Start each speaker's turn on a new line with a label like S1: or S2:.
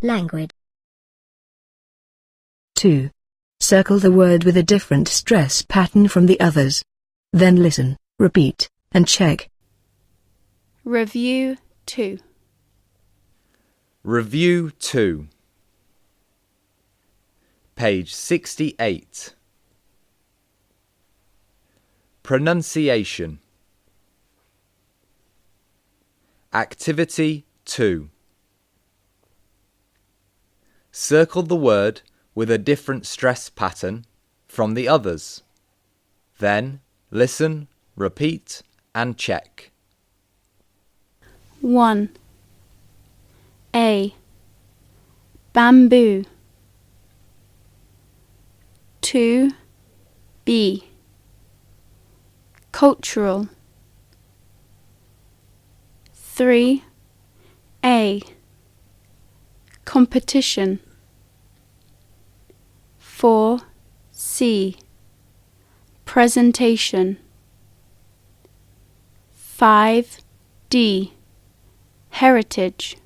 S1: Language.
S2: 2. Circle the word with a different stress pattern from the others. Then listen, repeat, and check.
S3: Review 2.
S4: Review 2. Page 68. Pronunciation. Activity 2. Circle the word with a different stress pattern from the others. Then listen, repeat, and check.
S3: 1. A. Bamboo. 2. B. Cultural. 3. A. Competition. 4. C. Presentation. 5. D. Heritage.